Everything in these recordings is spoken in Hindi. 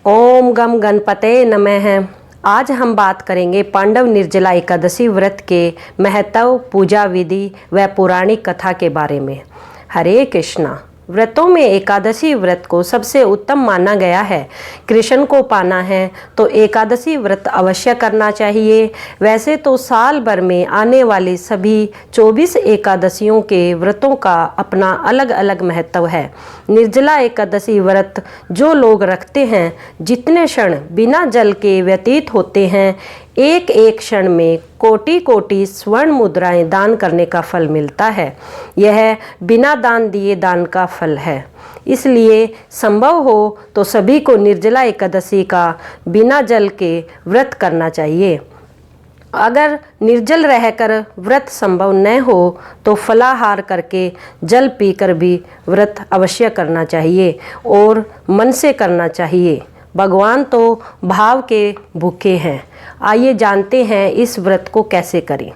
ओम गम गणपते नमः। आज हम बात करेंगे पांडव निर्जला एकादशी व्रत के महत्व, पूजा विधि व पौराणिक कथा के बारे में। हरे कृष्णा। व्रतों में एकादशी व्रत को सबसे उत्तम माना गया है। कृष्ण को पाना है तो एकादशी व्रत अवश्य करना चाहिए। वैसे तो साल भर में आने वाली सभी 24 एकादशियों के व्रतों का अपना अलग अलग महत्व है। निर्जला एकादशी व्रत जो लोग रखते हैं, जितने क्षण बिना जल के व्यतीत होते हैं, एक एक क्षण में कोटि कोटि स्वर्ण मुद्राएं दान करने का फल मिलता है। यह बिना दान दिए दान का फल है। इसलिए संभव हो तो सभी को निर्जला एकादशी का बिना जल के व्रत करना चाहिए। अगर निर्जल रहकर व्रत संभव न हो तो फलाहार करके जल पीकर भी व्रत अवश्य करना चाहिए और मन से करना चाहिए। भगवान तो भाव के भूखे हैं। आइए जानते हैं इस व्रत को कैसे करें।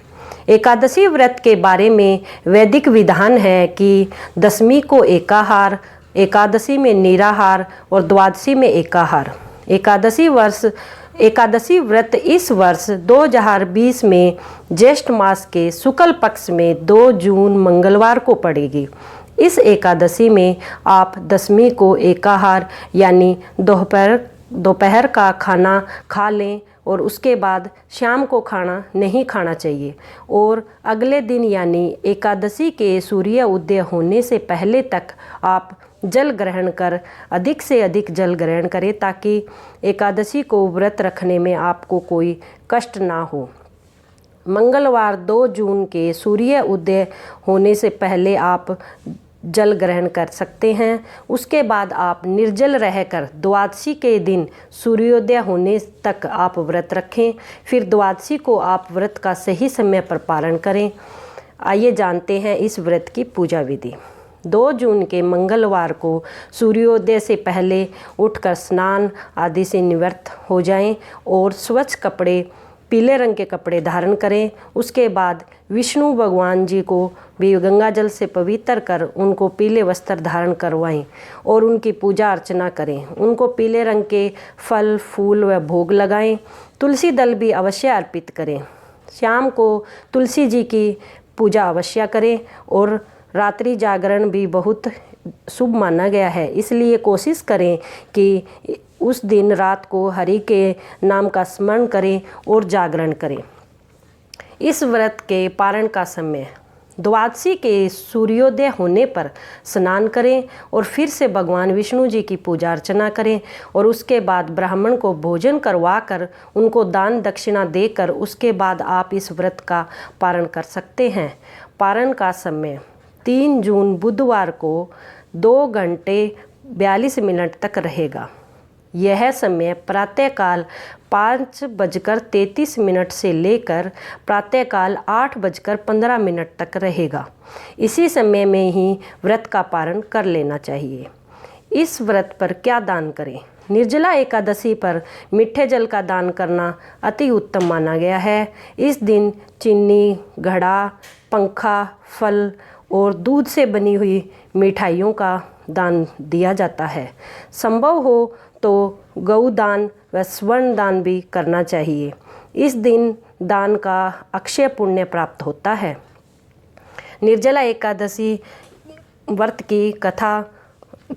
एकादशी व्रत के बारे में वैदिक विधान है कि दशमी को एकाहार, एकादशी में निराहार और द्वादशी में एकाहार। एकादशी व्रत इस वर्ष 2020 में ज्येष्ठ मास के शुक्ल पक्ष में 2 जून मंगलवार को पड़ेगी। इस एकादशी में आप दशमी को एकाहार यानी दोपहर का खाना खा लें और उसके बाद शाम को खाना नहीं खाना चाहिए और अगले दिन यानी एकादशी के सूर्य उदय होने से पहले तक आप जल ग्रहण कर अधिक से अधिक जल ग्रहण करें ताकि एकादशी को व्रत रखने में आपको कोई कष्ट ना हो। मंगलवार 2 जून के सूर्य उदय होने से पहले आप जल ग्रहण कर सकते हैं। उसके बाद आप निर्जल रहकर द्वादशी के दिन सूर्योदय होने तक आप व्रत रखें। फिर द्वादशी को आप व्रत का सही समय पर पारण करें। आइए जानते हैं इस व्रत की पूजा विधि। 2 जून के मंगलवार को सूर्योदय से पहले उठकर स्नान आदि से निवृत्त हो जाएं और स्वच्छ कपड़े, पीले रंग के कपड़े धारण करें। उसके बाद विष्णु भगवान जी को भी गंगा जल से पवित्र कर उनको पीले वस्त्र धारण करवाएं और उनकी पूजा अर्चना करें। उनको पीले रंग के फल, फूल व भोग लगाएं। तुलसी दल भी अवश्य अर्पित करें। शाम को तुलसी जी की पूजा अवश्य करें और रात्रि जागरण भी बहुत शुभ माना गया है। इसलिए कोशिश करें कि उस दिन रात को हरि के नाम का स्मरण करें और जागरण करें। इस व्रत के पारण का समय द्वादशी के सूर्योदय होने पर स्नान करें और फिर से भगवान विष्णु जी की पूजा अर्चना करें और उसके बाद ब्राह्मण को भोजन करवा कर उनको दान दक्षिणा देकर उसके बाद आप इस व्रत का पारण कर सकते हैं। पारण का समय 3 जून बुधवार को 2 घंटे 42 मिनट तक रहेगा। यह समय प्रातःकाल 5:33 से लेकर प्रातःकाल 8:15 तक रहेगा। इसी समय में ही व्रत का पारण कर लेना चाहिए। इस व्रत पर क्या दान करें? निर्जला एकादशी पर मीठे जल का दान करना अति उत्तम माना गया है। इस दिन चीनी, घड़ा, पंखा, फल और दूध से बनी हुई मिठाइयों का दान दिया जाता है। संभव हो तो गौ दान व स्वर्ण दान भी करना चाहिए। इस दिन दान का अक्षय पुण्य प्राप्त होता है। निर्जला एकादशी व्रत की कथा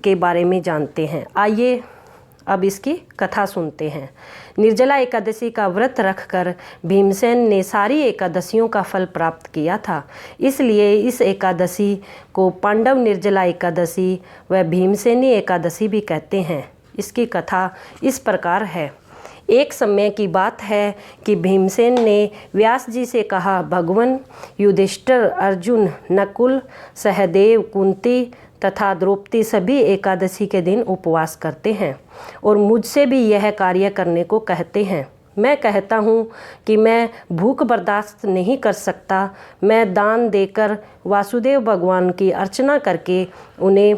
के बारे में जानते हैं। आइए अब इसकी कथा सुनते हैं। निर्जला एकादशी का व्रत रखकर भीमसेन ने सारी एकादशियों का फल प्राप्त किया था। इसलिए इस एकादशी को पांडव निर्जला एकादशी व भीमसेनी एकादशी भी कहते हैं। इसकी कथा इस प्रकार है। एक समय की बात है कि भीमसेन ने व्यास जी से कहा, भगवान युधिष्ठिर, अर्जुन, नकुल, सहदेव, कुंती तथा द्रौपदी सभी एकादशी के दिन उपवास करते हैं और मुझसे भी यह कार्य करने को कहते हैं। मैं कहता हूँ कि मैं भूख बर्दाश्त नहीं कर सकता। मैं दान देकर वासुदेव भगवान की अर्चना करके उन्हें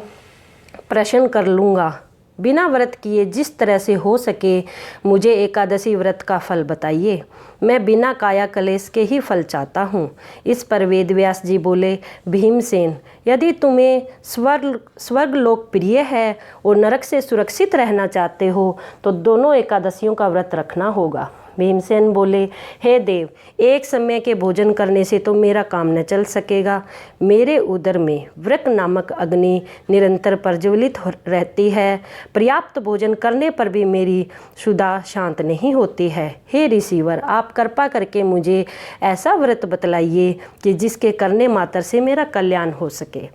प्रसन्न कर लूँगा। बिना व्रत किए जिस तरह से हो सके मुझे एकादशी व्रत का फल बताइए। मैं बिना काया कलेश के ही फल चाहता हूँ। इस पर वेदव्यास जी बोले, भीमसेन, यदि तुम्हें स्वर्ग लोक प्रिय है और नरक से सुरक्षित रहना चाहते हो तो दोनों एकादशियों का व्रत रखना होगा। भीमसेन बोले, हे देव, एक समय के भोजन करने से तो मेरा काम न चल सकेगा। मेरे उदर में वृक नामक अग्नि निरंतर प्रज्वलित रहती है। पर्याप्त भोजन करने पर भी मेरी क्षुधा शांत नहीं होती है। हे ऋषिवर, आप कृपा करके मुझे ऐसा व्रत बतलाइए कि जिसके करने मात्र से मेरा कल्याण हो सके।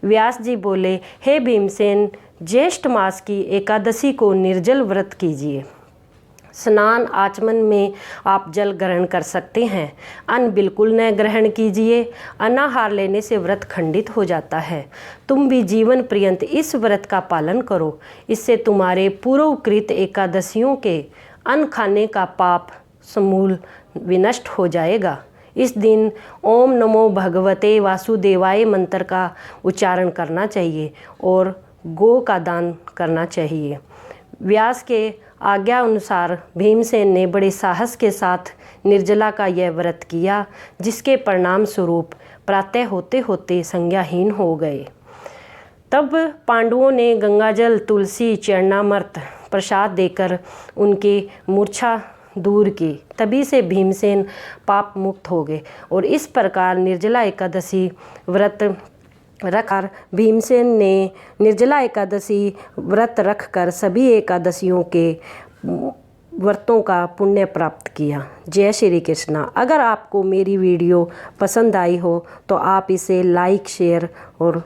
व्यास जी बोले, हे भीमसेन, ज्येष्ठ मास की एकादशी को निर्जल व्रत कीजिए। स्नान आचमन में आप जल ग्रहण कर सकते हैं। अन्न बिल्कुल न ग्रहण कीजिए। अनाहार लेने से व्रत खंडित हो जाता है। तुम भी जीवन पर्यंत इस व्रत का पालन करो। इससे तुम्हारे पूर्वकृत एकादशियों के अन्न खाने का पाप समूल विनष्ट हो जाएगा। इस दिन ओम नमो भगवते वासुदेवाय मंत्र का उच्चारण करना चाहिए और गो का दान करना चाहिए। व्यास के आज्ञा अनुसार भीमसेन ने बड़े साहस के साथ निर्जला का यह व्रत किया, जिसके परिणाम स्वरूप प्रातः होते होते संज्ञाहीन हो गए। तब पांडवों ने गंगाजल, तुलसी, चरणामृत प्रसाद देकर उनकी मूर्छा दूर की। तभी से भीमसेन पाप मुक्त हो गए और इस प्रकार निर्जला एकादशी व्रत रखकर भीमसेन ने निर्जला एकादशी व्रत रखकर सभी एकादशियों के व्रतों का पुण्य प्राप्त किया। जय श्री कृष्णा। अगर आपको मेरी वीडियो पसंद आई हो तो आप इसे लाइक, शेयर और